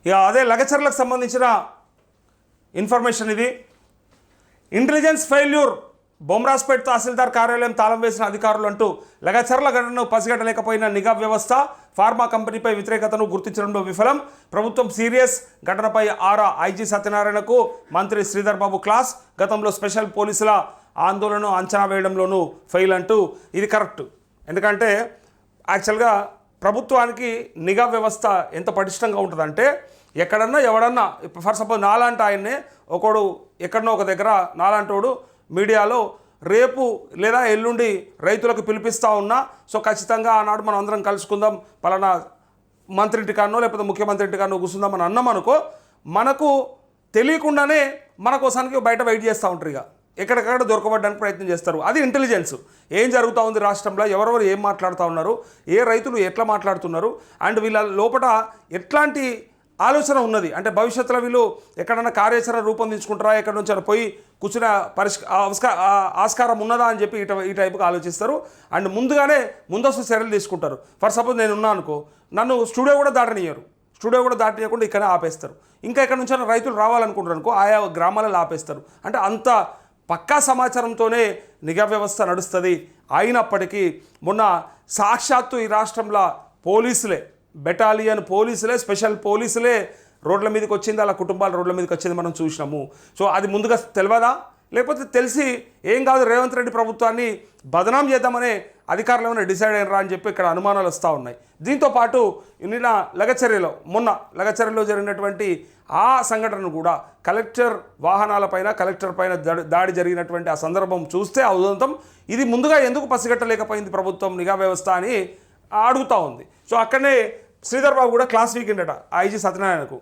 ఇక అదే లగచర్లకు సంబంధించిన ఇన్ఫర్మేషన్ ఇది. ఇంటెలిజెన్స్ ఫెయిల్యూర్, బొమ్రాజ్పేట్ తహసీల్దార్ కార్యాలయం తాళం వేసిన అధికారులు అంటూ లగచర్ల ఘటనను పసిగట్టలేకపోయిన నిఘా వ్యవస్థ ఫార్మా కంపెనీపై వ్యతిరేకతను గుర్తించడంలో విఫలం. ప్రభుత్వం సీరియస్. ఘటనపై ఆరా. ఐజీ సత్యనారాయణకు మంత్రి శ్రీధర్ బాబు క్లాస్. గతంలో స్పెషల్ పోలీసుల ఆందోళనను అంచనా వేయడంలోనూ ఫెయిల్ అంటూ ఇది కరెక్ట్. ఎందుకంటే యాక్చువల్గా ప్రభుత్వానికి నిఘా వ్యవస్థ ఎంత పటిష్టంగా ఉంటుందంటే ఎక్కడన్నా ఎవడన్నా ఫర్ సపోజ్ నాలాంటి ఆయన్నే ఒకడు ఎక్కడన్నా ఒక దగ్గర నాలాంటోడు మీడియాలో రేపు లేదా ఎల్లుండి రైతులకు పిలిపిస్తూ ఉన్నా, సో ఖచ్చితంగా ఆనాడు మనం అందరం కలుసుకుందాం, పలానా మంత్రి ఇంటికానో లేకపోతే ముఖ్యమంత్రి ఇంటికానో కూర్చుందామని అన్నాం అనుకో, మనకు తెలియకుండానే మన కోసానికి బయట వెయిట్ చేస్తూ ఉంటారు. ఇక ఎక్కడికక్కడ దొరకబడడానికి ప్రయత్నం చేస్తారు. అది ఇంటెలిజెన్స్. ఏం జరుగుతూ ఉంది రాష్ట్రంలో, ఎవరెవరు ఏం మాట్లాడుతూ ఉన్నారు, ఏ రైతులు ఎట్లా మాట్లాడుతున్నారు, అండ్ వీళ్ళ లోపల ఎట్లాంటి ఆలోచన ఉన్నది అంటే భవిష్యత్తులో వీళ్ళు ఎక్కడన్నా కార్యాచరణ రూపొందించుకుంటారా, ఎక్కడి నుంచి పోయి కూర్చునే ఆస్కారం ఉన్నదా అని చెప్పి ఈ టైపుగా ఆలోచిస్తారు. అండ్ ముందస్తు చర్యలు తీసుకుంటారు. ఫర్ సపోజ్ నేను ఉన్నా అనుకో, నన్ను స్టూడియో కూడా దాటనీయకుండా ఇక్కడే ఆపేస్తారు. ఇంకా ఎక్కడి నుంచి రైతులు రావాలనుకుంటారు అనుకో, ఆయా గ్రామాలలో ఆపేస్తారు. అంటే అంత పక్కా సమాచారంతోనే నిఘా వ్యవస్థ నడుస్తుంది. అయినప్పటికీ మొన్న సాక్షాత్తు ఈ రాష్ట్రంలో పోలీసులే, బెటాలియన్ పోలీసులే, స్పెషల్ పోలీసులే రోడ్ల మీదకి వచ్చింది, అలా కుటుంబాల రోడ్ల మీదకి వచ్చింది మనం చూసినాము. సో అది ముందుగా తెలియదా, లేకపోతే తెలిసి ఏం కాదు రేవంత్ రెడ్డి ప్రభుత్వాన్ని బదనాం చేద్దామనే అధికారులు ఏమైనా డిసైడ్ అయినరా అని చెప్పి ఇక్కడ అనుమానాలు వస్తూ ఉన్నాయి. దీంతోపాటు నిన్న మొన్న లగచర్యలో జరిగినటువంటి ఆ సంఘటనను కూడా కలెక్టర్ వాహనాలపైన, కలెక్టర్ పైన దాడి జరిగినటువంటి ఆ సందర్భం చూస్తే ఆ ఉదంతం ఇది ముందుగా ఎందుకు పసిగట్టలేకపోయింది ప్రభుత్వం నిఘా వ్యవస్థ అని అడుగుతూ ఉంది. సో అక్కడనే శ్రీధర్ బాబు కూడా క్లాస్ వీకిండట ఐజీ సత్యనారాయణకు.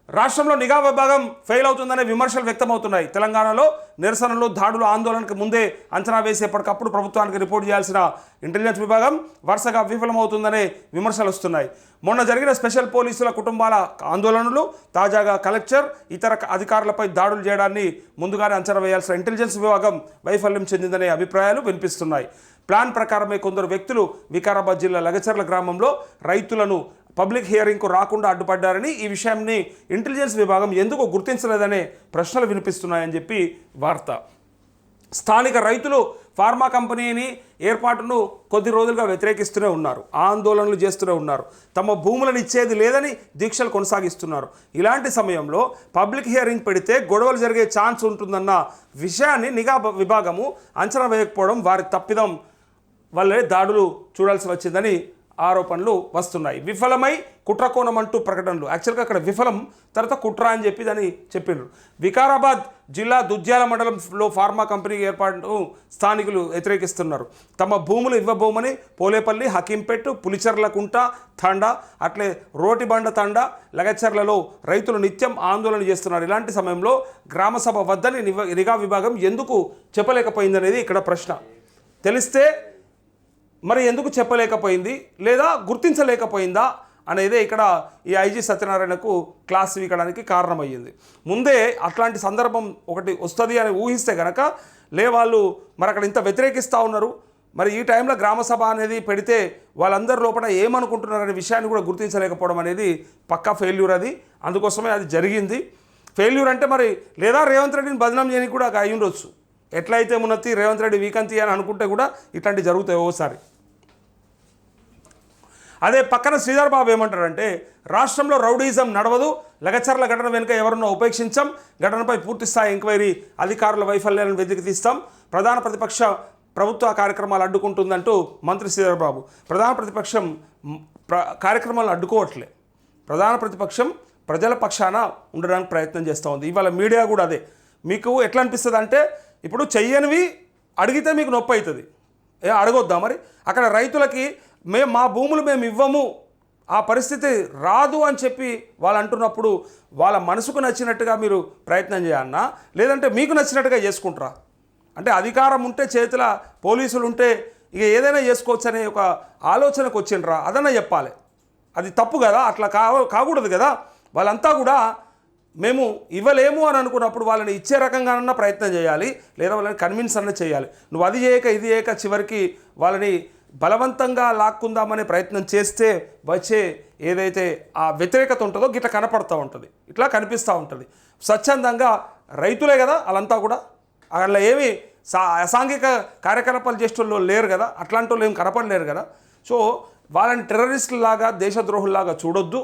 రాష్ట్రంలో నిఘా విభాగం ఫెయిల్ అవుతుందనే విమర్శలు వ్యక్తమవుతున్నాయి. తెలంగాణలో నిరసనలు, దాడులు, ఆందోళనకు ముందే అంచనా వేసి ఎప్పటికప్పుడు ప్రభుత్వానికి రిపోర్ట్ చేయాల్సిన ఇంటెలిజెన్స్ విభాగం వరుసగా విఫలమవుతుందనే విమర్శలు వస్తున్నాయి. మొన్న జరిగిన స్పెషల్ పోలీసుల కుటుంబాల ఆందోళనలు, తాజాగా కలెక్టర్, ఇతర అధికారులపై దాడులు చేయడాన్ని ముందుగానే అంచనా వేయాల్సిన ఇంటెలిజెన్స్ విభాగం వైఫల్యం చెందిందనే అభిప్రాయాలు వినిపిస్తున్నాయి. ప్లాన్ ప్రకారమే కొందరు వ్యక్తులు వికారాబాద్ జిల్లా లగచర్ల గ్రామంలో రైతులను పబ్లిక్ హియరింగ్కు రాకుండా అడ్డుపడ్డారని, ఈ విషయాన్ని ఇంటెలిజెన్స్ విభాగం ఎందుకు గుర్తించలేదనే ప్రశ్నలు వినిపిస్తున్నాయని చెప్పి వార్త. స్థానిక రైతులు ఫార్మా కంపెనీని ఏర్పాటును కొద్ది రోజులుగా వ్యతిరేకిస్తూనే ఉన్నారు, ఆందోళనలు చేస్తూనే ఉన్నారు, తమ భూములను ఇచ్చేది లేదని దీక్షలు కొనసాగిస్తున్నారు. ఇలాంటి సమయంలో పబ్లిక్ హియరింగ్ పెడితే గొడవలు జరిగే ఛాన్స్ ఉంటుందన్న విషయాన్ని నిఘా విభాగము అంచనా వేయకపోవడం వారి తప్పిదం వల్లే దాడులు చూడాల్సి వచ్చిందని ఆరోపణలు వస్తున్నాయి. విఫలమై కుట్రకోణం అంటూ ప్రకటనలు. యాక్చువల్గా అక్కడ విఫలం తర్వాత కుట్ర అని చెప్పి దాన్ని చెప్పిండ్రు. వికారాబాద్ జిల్లా దుద్యాల మండలంలో ఫార్మా కంపెనీ ఏర్పాటును స్థానికులు వ్యతిరేకిస్తున్నారు. తమ భూములు ఇవ్వబోమని పోలేపల్లి, హకీంపేట్, పులిచెర్లకుంట తండా, అట్లే రోటిబండ తండా, లగచర్లలో రైతులు నిత్యం ఆందోళన చేస్తున్నారు. ఇలాంటి సమయంలో గ్రామసభ వద్దని నిఘా విభాగం ఎందుకు చెప్పలేకపోయిందనేది ఇక్కడ ప్రశ్న. తెలిస్తే మరి ఎందుకు చెప్పలేకపోయింది లేదా గుర్తించలేకపోయిందా అనేది ఇక్కడ ఈ ఐజీ సత్యనారాయణకు క్లాస్ వీకడానికి కారణమయ్యింది. ముందే అట్లాంటి సందర్భం ఒకటి వస్తుంది అని ఊహిస్తే కనుక వాళ్ళు మరి అక్కడ ఇంత వ్యతిరేకిస్తూ ఉన్నారు, మరి ఈ టైంలో గ్రామసభ అనేది పెడితే వాళ్ళందరి లోపల ఏమనుకుంటున్నారనే విషయాన్ని కూడా గుర్తించలేకపోవడం అనేది పక్కా ఫెయిల్యూర్. అది అందుకోసమే అది జరిగింది. ఫెయిల్యూర్ అంటే మరి లేదా రేవంత్ రెడ్డిని బదనాం చేయడానికి కూడా అయి ఉండొచ్చు. ఎట్లయితే మున్నతి రేవంత్ రెడ్డి వీకంతి అని అనుకుంటే కూడా ఇట్లాంటివి జరుగుతాయి ఓసారి. అదే పక్కన శ్రీధర్ బాబు ఏమంటారంటే, రాష్ట్రంలో రౌడీజం నడవదు, లగచర్ల ఘటన వెనుక ఎవరన్నా ఉపేక్షించాం, ఘటనపై పూర్తిస్థాయి ఎంక్వైరీ, అధికారుల వైఫల్యాలను వెతికి తీస్తాం, ప్రధాన ప్రతిపక్ష ప్రభుత్వ కార్యక్రమాలు అడ్డుకుంటుందంటూ మంత్రి శ్రీధర్ బాబు. ప్రధాన ప్రతిపక్షం కార్యక్రమాలను అడ్డుకోవట్లే, ప్రధాన ప్రతిపక్షం ప్రజల పక్షాన ఉండడానికి ప్రయత్నం చేస్తూ ఉంది. ఇవాళ మీడియా కూడా అదే. మీకు ఎట్లా అనిపిస్తుంది అంటే, ఇప్పుడు చెయ్యనివి అడిగితే మీకు నొప్పి అవుతుంది, అడగొద్దా మరి? అక్కడ రైతులకి మా భూములు మేము ఇవ్వము, ఆ పరిస్థితి రాదు అని చెప్పి వాళ్ళు అంటున్నప్పుడు వాళ్ళ మనసుకు నచ్చినట్టుగా మీరు ప్రయత్నం చేయాలన్నా, లేదంటే మీకు నచ్చినట్టుగా చేసుకుంటారా? అంటే అధికారం ఉంటే చేతుల పోలీసులు ఉంటే ఇక ఏదైనా చేసుకోవచ్చు అనే ఒక ఆలోచనకు వచ్చిండ్రా, అదన్నా చెప్పాలి. అది తప్పు కదా, అట్లా కాకూడదు కదా. వాళ్ళంతా కూడా మేము ఇవ్వలేము అని అనుకున్నప్పుడు వాళ్ళని ఇచ్చే రకంగానన్నా ప్రయత్నం చేయాలి, లేదా వాళ్ళని కన్విన్స్ అన్న చేయాలి. నువ్వు అది చేయక ఇది చేయక చివరికి వాళ్ళని బలవంతంగా లాక్కుందామనే ప్రయత్నం చేస్తే వచ్చే ఏదైతే ఆ వ్యతిరేకత ఉంటుందో గిట్లా కనపడుతూ ఉంటుంది, ఇట్లా కనిపిస్తూ ఉంటుంది. స్వచ్ఛందంగా రైతులే కదా వాళ్ళంతా కూడా, అట్లా ఏమి అసాంఘిక కార్యకలాపాలు చేసేటోళ్ళు లేరు కదా, అట్లాంటి వాళ్ళు ఏమి కనపడలేరు కదా. సో వాళ్ళని టెర్రరిస్టులాగా దేశద్రోహుల్లాగా చూడొద్దు.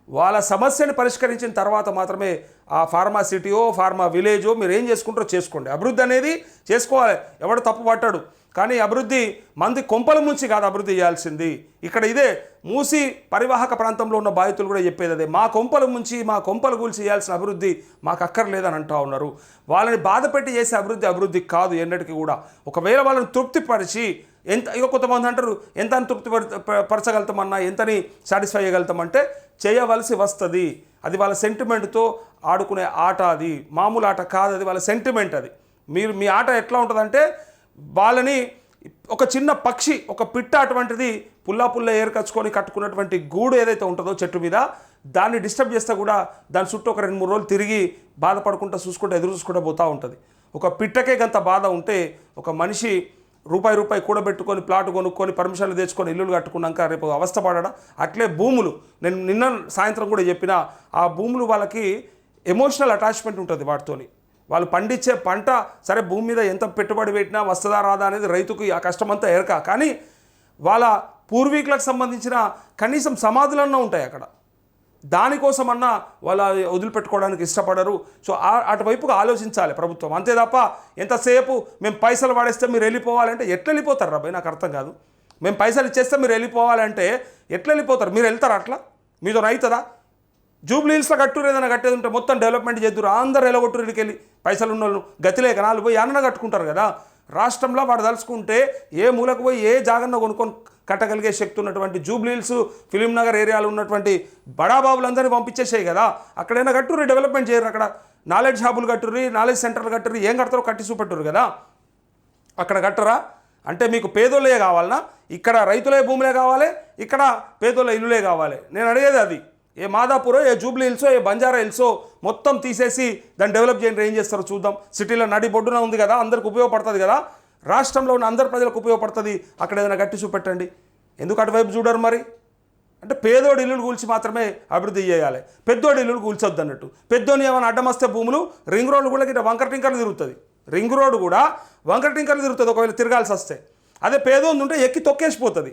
వాళ్ళ సమస్యని పరిష్కరించిన తర్వాత మాత్రమే ఆ ఫార్మా సిటీయో ఫార్మా విలేజో మీరు ఏం చేసుకుంటారో చేసుకోండి. అభివృద్ధి అనేది చేసుకోవాలి, ఎవడు తప్పు పట్టాడు. కానీ అభివృద్ధి మంది కొంపల ముంచి కాదు అభివృద్ధి చేయాల్సింది. ఇక్కడ ఇదే మూసి పరివాహక ప్రాంతంలో ఉన్న బాధితులు కూడా చెప్పేది అదే, మా కొంపల ముంచి మా కొంపలు కూల్చి చేయాల్సిన అభివృద్ధి మాకు అక్కర్లేదని అంటూ ఉన్నారు. వాళ్ళని బాధ పెట్టి చేసే అభివృద్ధి కాదు ఎన్నటికీ కూడా. ఒకవేళ వాళ్ళని తృప్తిపరిచి ఇక కొంతమంది అంటారు ఎంతని పరచగలుగుతామన్నా, ఎంతని సాటిస్ఫై చేయగలుగుతామంటే చేయవలసి వస్తుంది. అది వాళ్ళ సెంటిమెంట్తో ఆడుకునే ఆట, అది మామూలు ఆట కాదు, అది వాళ్ళ సెంటిమెంట్. అది మీ ఆట ఎట్లా ఉంటుందంటే వాళ్ళని ఒక చిన్న పక్షి, ఒక పిట్ట అటువంటిది పుల్ల ఏరుకచ్చుకొని కట్టుకున్నటువంటి గూడు ఏదైతే ఉంటుందో చెట్టు మీద, దాన్ని డిస్టర్బ్ చేస్తే కూడా దాని చుట్టూ ఒక 2-3 రోజులు తిరిగి బాధపడుకుంటూ చూసుకుంటూ ఎదురు చూసుకుంటూ పోతూ ఉంటుంది. ఒక పిట్టకే గంత బాధ ఉంటే ఒక మనిషి రూపాయి కూడబెట్టుకొని ప్లాట్ కొనుక్కొని పర్మిషన్లు తెచ్చుకొని ఇల్లులు కట్టుకున్నాక రేపు అవస్థపడడా? అట్లే భూములు, నేను నిన్న సాయంత్రం కూడా చెప్పిన, ఆ భూములు వాళ్ళకి ఎమోషనల్ అటాచ్మెంట్ ఉంటుంది వాటితోని. వాళ్ళు పండించే పంట సరే భూమి మీద ఎంత పెట్టుబడి పెట్టినా వస్తుందా రాదా అనేది రైతుకు ఆ కష్టమంతా ఎరక. కానీ వాళ్ళ పూర్వీకులకు సంబంధించిన కనీసం సమాధులన్నా ఉంటాయి అక్కడ, దానికోసమన్నా వాళ్ళు వదిలిపెట్టుకోవడానికి ఇష్టపడరు. సో అటువైపుగా ఆలోచించాలి ప్రభుత్వం, అంతే తప్ప ఎంతసేపు మేము పైసలు వాడేస్తే మీరు వెళ్ళిపోవాలంటే ఎట్లా వెళ్ళిపోతారు రాబాయ్? నాకు అర్థం కాదు. మేము పైసలు ఇచ్చేస్తే మీరు వెళ్ళిపోవాలంటే ఎట్లా వెళ్ళిపోతారు? మీరు వెళ్తారా? అట్లా మీతో అవుతుందా? జూబ్లీ హిల్స్లో కట్టురు, ఏదైనా కట్టేది ఉంటే మొత్తం డెవలప్మెంట్ చేద్దరు, అందరూ ఎలగొట్టురు, ఇక్కడికి వెళ్ళి పైసలు ఉన్న వాళ్ళు గతిలేక నాలుగు పోయి అన్న కట్టుకుంటారు కదా. రాష్ట్రంలో వాడు తలుచుకుంటే ఏ మూలకు పోయి ఏ జాగన్న కొనుక్కొని కట్టగలిగే శక్తి ఉన్నటువంటి జూబ్లీ హిల్స్, ఫిలిం నగర్ ఏరియాలో ఉన్నటువంటి బడాబాబులందరినీ పంపించేసాయి కదా. అక్కడైనా కట్టుర్రి, డెవలప్మెంట్ చేయరు. అక్కడ నాలెడ్జ్ హబులు కట్టుర్రి, నాలెడ్జ్ సెంటర్లు కట్టుర్రి, ఏం కడతారో కట్టి చూపెట్టురు కదా. అక్కడ కట్టరా? అంటే మీకు పేదోళ్ళే కావాలనా? ఇక్కడ రైతులే భూములే కావాలి, ఇక్కడ పేదోళ్ళ ఇల్లులే కావాలి. నేను అడిగేది అది. ఏ మాదాపూరో, ఏ జూబ్లీ హిల్సో, ఏ బంజారా హిల్సో మొత్తం తీసేసి దాన్ని డెవలప్ చేయండి, ఏం చేస్తారో చూద్దాం. సిటీలో నడి బొడ్డున ఉంది కదా, అందరికి ఉపయోగపడుతుంది కదా, రాష్ట్రంలో ఉన్న అందరి ప్రజలకు ఉపయోగపడుతుంది. అక్కడ ఏదైనా గట్టి చూపెట్టండి. ఎందుకు అటువైపు చూడరు మరి? అంటే పేదోడి ఇల్లులు కూల్చి మాత్రమే అభివృద్ధి చేయాలి, పెద్దోడి ఇల్లులు కూల్చొద్దు అన్నట్టు. పెద్దోని ఏమైనా అడ్డమస్తే భూములు, రింగ్ రోడ్డు కూడా ఇట్లా వంకర టింకర్లు తిరుగుతుంది. రింగ్ రోడ్డు కూడా వంకర టింకర్లు తిరుగుతుంది ఒకవేళ తిరగాల్సి వస్తే. అదే పేదోంది ఉంటే ఎక్కి తొక్కేసిపోతుంది.